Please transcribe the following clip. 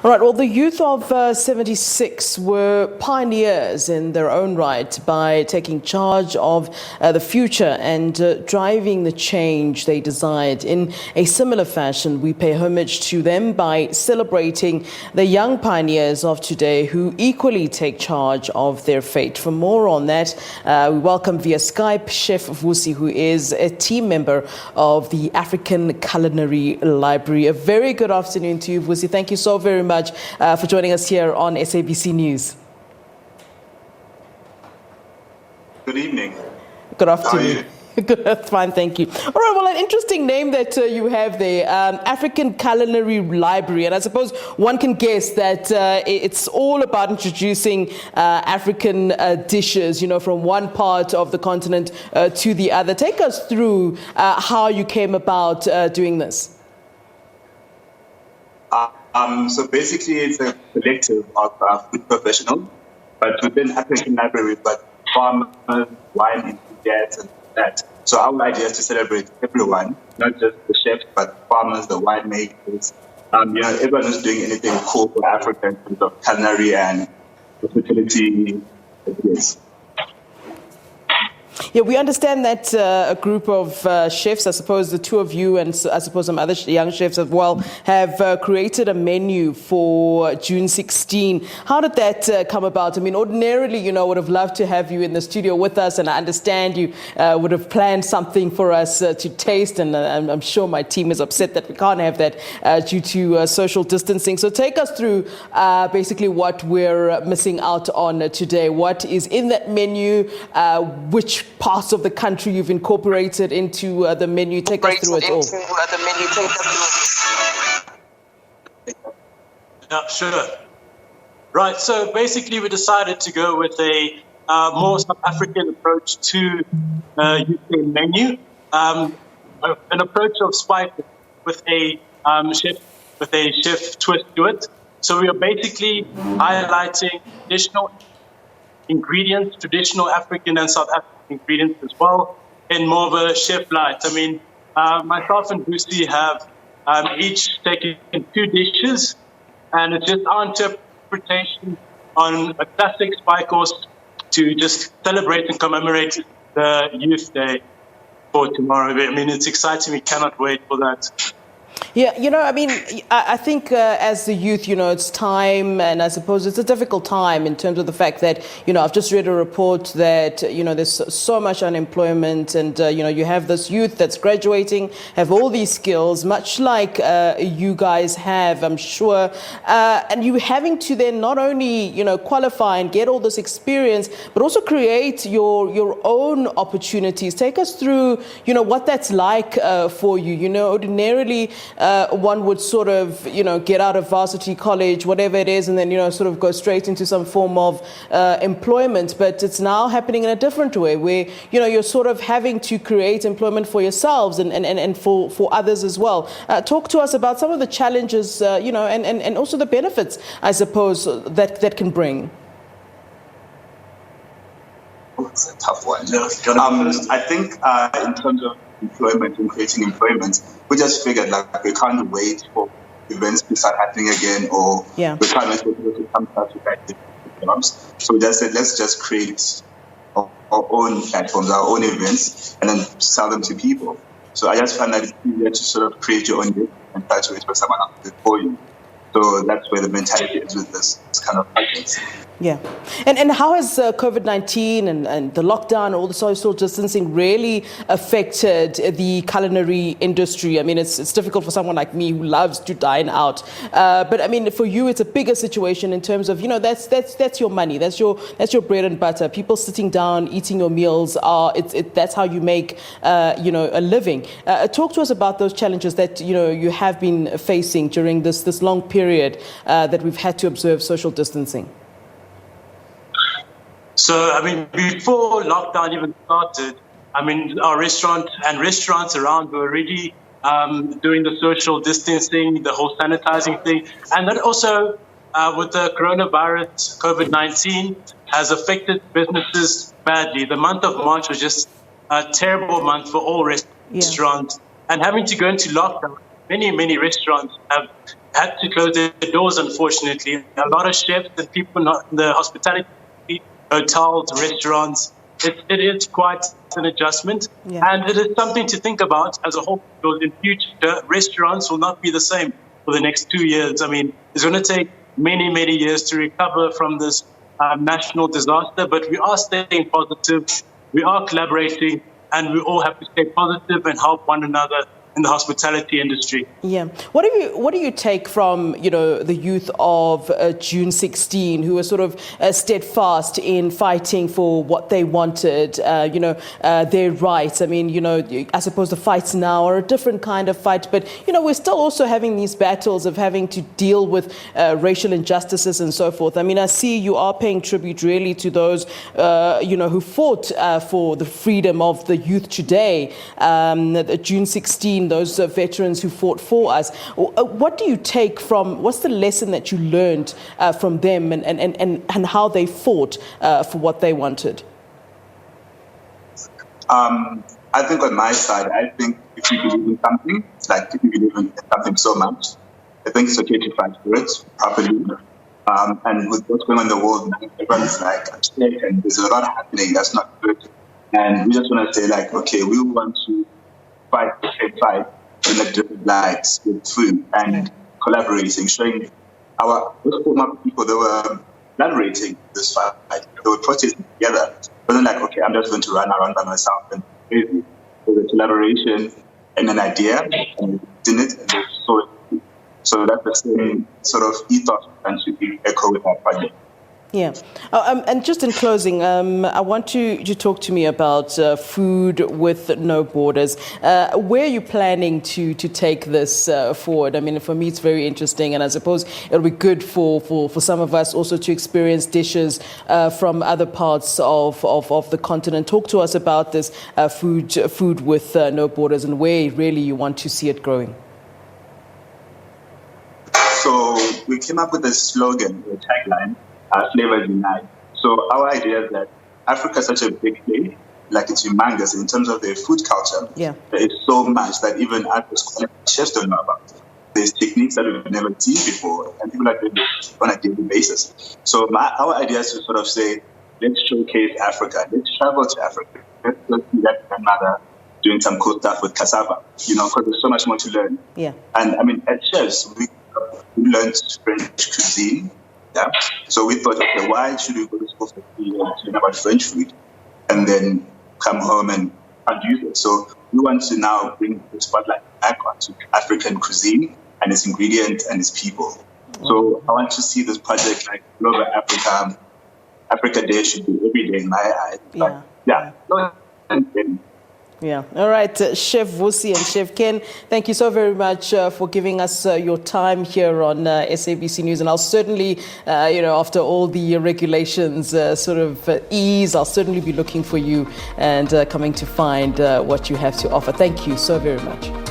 All right, well, the youth of 76 were pioneers in their own right by taking charge of the future and driving the change they desired. In a similar fashion, we pay homage to them by celebrating the young pioneers of today who equally take charge of their fate. For more on that, we welcome via Skype Chef Vusi, who is a team member of the African Culinary Library. A very good afternoon to you, Vusi. Thank you so very much for joining us here on SABC News. Good evening. Good afternoon. Good, that's fine, thank you. All right, well, an interesting name that you have there, African Culinary Library, and I suppose one can guess that it's all about introducing African dishes, you know, from one part of the continent to the other. Take us through how you came about doing this. So basically, it's a collective of food professionals, but within African Library, but farmers, wine enthusiasts, and that. So our idea is to celebrate everyone, not just the chefs, but farmers, the winemakers, everyone who's doing anything cool for Africa in terms of culinary and hospitality. Yes. Yeah, we understand that a group of chefs, I suppose the two of you and I suppose some other young chefs as well, have created a menu for June 16. How did that come about? I mean, ordinarily, you know, would have loved to have you in the studio with us, and I understand you would have planned something for us to taste, and I'm sure my team is upset that we can't have that due to social distancing. So take us through basically what we're missing out on today. What is in that menu? Which parts of the country you've incorporated into the menu? Take us through it all. Yeah, sure. Right, so basically we decided to go with a more South African approach to UK menu, an approach of spice with a chef twist to it. So we are basically highlighting traditional ingredients, traditional African and South African ingredients as well, in more of a chef light. I mean, myself and Vusi have each taken 2 dishes, and it's just our interpretation on a classic spike course to just celebrate and commemorate the Youth Day for tomorrow. I mean, it's exciting. We cannot wait for that. Yeah, you know, I mean, I think as the youth, you know, it's time, and I suppose it's a difficult time in terms of the fact that, you know, I've just read a report that, you know, there's so much unemployment, and, you know, you have this youth that's graduating, have all these skills, much like you guys have, I'm sure, and you having to then not only, you know, qualify and get all this experience, but also create your own opportunities. Take us through, you know, what that's like for you. You know, ordinarily, one would sort of, you know, get out of varsity college, whatever it is, and then, you know, sort of go straight into some form of employment. But it's now happening in a different way where, you know, you're sort of having to create employment for yourselves and for others as well. Talk to us about some of the challenges, you know, and also the benefits, I suppose, that can bring. It's a tough one. I think in terms of employment and creating employment, we just figured like we can't wait for events to start happening again, or we can't wait for people to come to practice jobs. So we just said, let's just create our own platforms, our own events, and then sell them to people. So I just found that it's easier to sort of create your own event and try to wait for someone else to do it for you. So that's where the mentality is with this kind of practice. Yeah. And how has COVID-19 and the lockdown, all the social distancing really affected the culinary industry? I mean, it's difficult for someone like me who loves to dine out. But I mean, for you, it's a bigger situation in terms of, you know, that's your money. That's your bread and butter. People sitting down, eating your meals, that's how you make, you know, a living. Talk to us about those challenges that, you know, you have been facing during this long period that we've had to observe social distancing. So, I mean, before lockdown even started, I mean, our restaurants around were already doing the social distancing, the whole sanitizing thing. And then also with the coronavirus, COVID-19 has affected businesses badly. The month of March was just a terrible month for all restaurants. And having to go into lockdown, many restaurants have had to close their doors, unfortunately. A lot of chefs and people not in the hospitality, hotels, restaurants, it is quite an adjustment. Yeah. And it is something to think about as a whole, because in future, restaurants will not be the same for the next 2 years. I mean, it's going to take many, many years to recover from this national disaster, but we are staying positive, we are collaborating, and we all have to stay positive and help one another in the hospitality industry. Yeah. What do you take from, the youth of June 16, who were sort of steadfast in fighting for what they wanted, their rights? I mean, I suppose the fights now are a different kind of fight, but, we're still also having these battles of having to deal with racial injustices and so forth. I mean, I see you are paying tribute really to those, who fought for the freedom of the youth today, June 16, those veterans who fought for us. What do you take from, what's the lesson that you learned from them and how they fought for what they wanted? I think on my side, I think if you believe in something, like if you believe in something so much, I think it's okay to fight for it properly. And with what's going on in the world, everyone's like upset and there's a lot happening that's not good. And we just want to say like, okay, we want to fight the same fight in the different lights with food and collaborating, showing our former people, they were collaborating this fight. They were protesting together. It wasn't like, okay, I'm just going to run around by myself and crazy. There was a collaboration and an idea, and we did it, and they saw it. So that's the same sort of ethos and should be echo with our project. Yeah. And just in closing, I want you to talk to me about Food with No Borders. Where are you planning to take this forward? I mean, for me, it's very interesting, and I suppose it'll be good for some of us also to experience dishes from other parts of the continent. Talk to us about this Food with No Borders and where really you want to see it growing. So we came up with a slogan, a tagline, flavors unite. So our idea is that Africa is such a big place, like it's humongous in terms of their food culture. Yeah. There is so much that even us chefs don't know about. There's techniques that we've never seen before, and people are doing it on a daily basis. So our idea is to sort of say, let's showcase Africa. Let's travel to Africa. Let's see that grandmother doing some cool stuff with cassava, because there's so much more to learn. Yeah. And I mean, as chefs, we learned French cuisine. Yeah. So we thought, okay, why should we go to school for 3 years to learn about French food and then come home and use it? So we want to now bring the spotlight back onto African cuisine and its ingredients and its people. So I want to see this project like all over Africa. Africa Day should be every day in my eyes. Yeah. But, Yeah. All right, Chef Vusi and Chef Ken, thank you so very much for giving us your time here on SABC News. And I'll certainly, after all the regulations ease, I'll certainly be looking for you and coming to find what you have to offer. Thank you so very much.